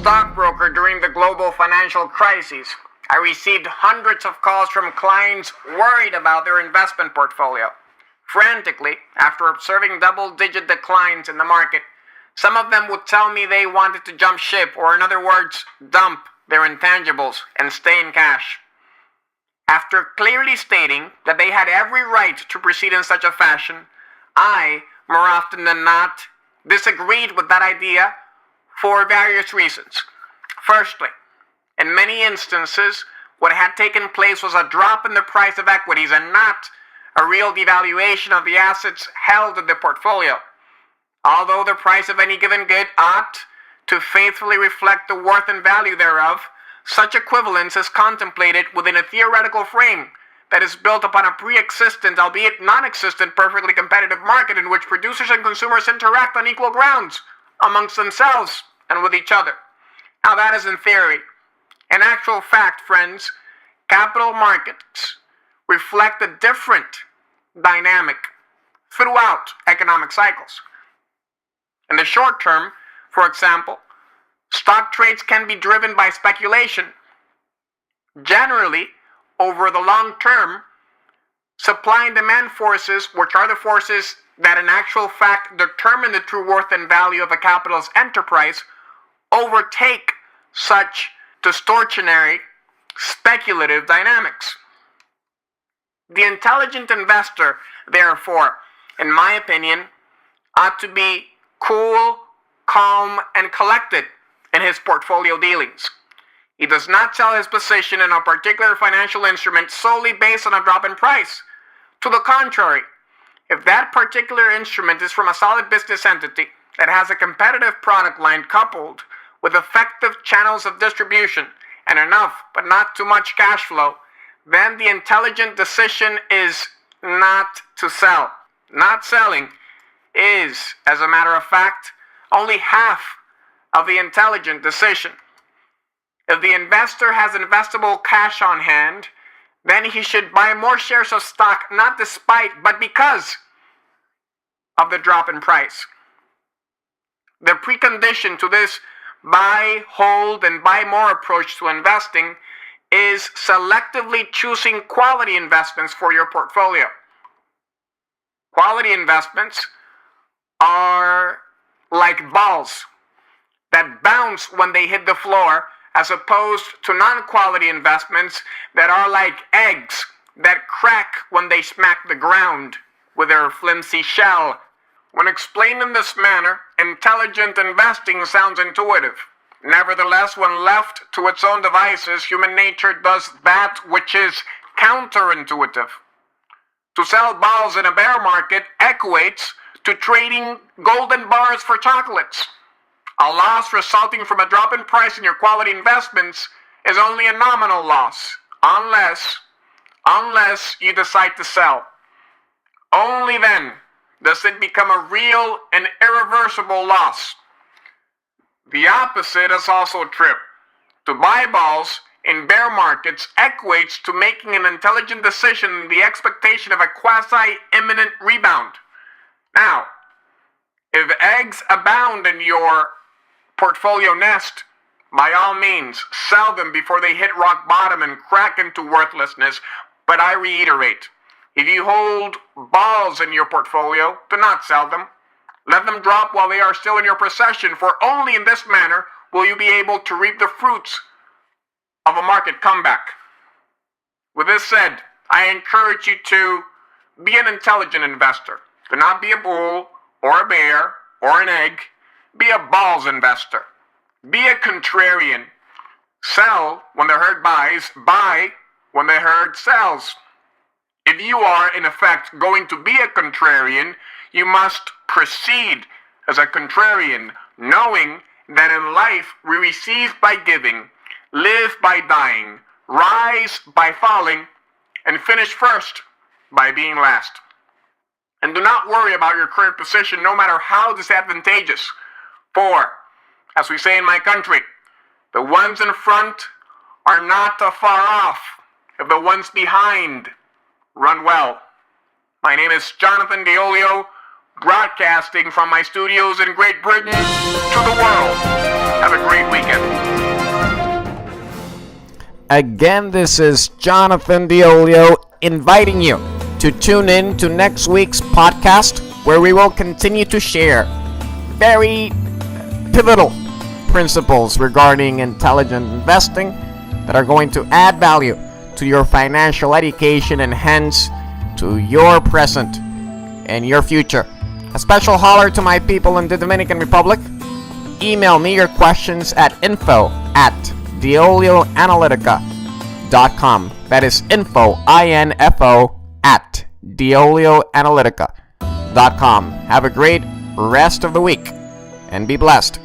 stockbroker during the global financial crisis, I received hundreds of calls from clients worried about their investment portfolio. Frantically, after observing double-digit declines in the market, some of them would tell me they wanted to jump ship, or in other words, dump their intangibles and stay in cash. After clearly stating that they had every right to proceed in such a fashion, I, more often than not, disagreed with that idea for various reasons. Firstly, in many instances, what had taken place was a drop in the price of equities and not a real devaluation of the assets held in the portfolio. Although the price of any given good ought to faithfully reflect the worth and value thereof, such equivalence is contemplated within a theoretical frame that is built upon a pre-existent, albeit non-existent, perfectly competitive market in which producers and consumers interact on equal grounds amongst themselves and with each other. Now that is in theory. In actual fact, friends, capital markets reflect a different dynamic throughout economic cycles. In the short term, for example, stock trades can be driven by speculation. Generally, over the long term, supply and demand forces, which are the forces that in actual fact determine the true worth and value of a capitalist enterprise, overtake such distortionary, speculative dynamics. The intelligent investor, therefore, in my opinion, ought to be cool, calm, and collected in his portfolio dealings. He does not sell his position in a particular financial instrument solely based on a drop in price. To the contrary, if that particular instrument is from a solid business entity that has a competitive product line coupled with effective channels of distribution and enough but not too much cash flow, then the intelligent decision is not to sell. Not selling is, as a matter of fact, only half of the intelligent decision. If the investor has investable cash on hand, then he should buy more shares of stock, not despite, but because of the drop in price. The precondition to this buy, hold, and buy more approach to investing is selectively choosing quality investments for your portfolio. Quality investments are like balls that bounce when they hit the floor, as opposed to non-quality investments that are like eggs that crack when they smack the ground with their flimsy shell. When explained in this manner, intelligent investing sounds intuitive. Nevertheless, when left to its own devices, human nature does that which is counterintuitive. To sell balls in a bear market equates to trading golden bars for chocolates. A loss resulting from a drop in price in your quality investments is only a nominal loss, unless you decide to sell. Only then does it become a real and irreversible loss. The opposite is also true. To buy balls in bear markets equates to making an intelligent decision in the expectation of a quasi-imminent rebound. Now, if eggs abound in your portfolio nest, by all means, sell them before they hit rock bottom and crack into worthlessness. But I reiterate, if you hold balls in your portfolio, do not sell them. Let them drop while they are still in your possession, for only in this manner will you be able to reap the fruits of a market comeback. With this said, I encourage you to be an intelligent investor. Do not be a bull, or a bear, or an egg. Be a balls investor. Be a contrarian. Sell when the herd buys, buy when the herd sells. If you are, in effect, going to be a contrarian, you must proceed as a contrarian, knowing that in life we receive by giving, live by dying, rise by falling, and finish first by being last. And do not worry about your current position, no matter how disadvantageous. For, as we say in my country, the ones in front are not afar off if the ones behind run well. My name is Jonathan DeOlio, broadcasting from my studios in Great Britain to the world. Have a great weekend. Again, this is Jonathan Diolio inviting you to tune in to next week's podcast, where we will continue to share very pivotal principles regarding intelligent investing that are going to add value to your financial education and hence to your present and your future. A special holler to my people in the Dominican Republic. Email me your questions at info@diolioanalytica.com. That is info, info @diolioanalytica.com. Have a great rest of the week and be blessed.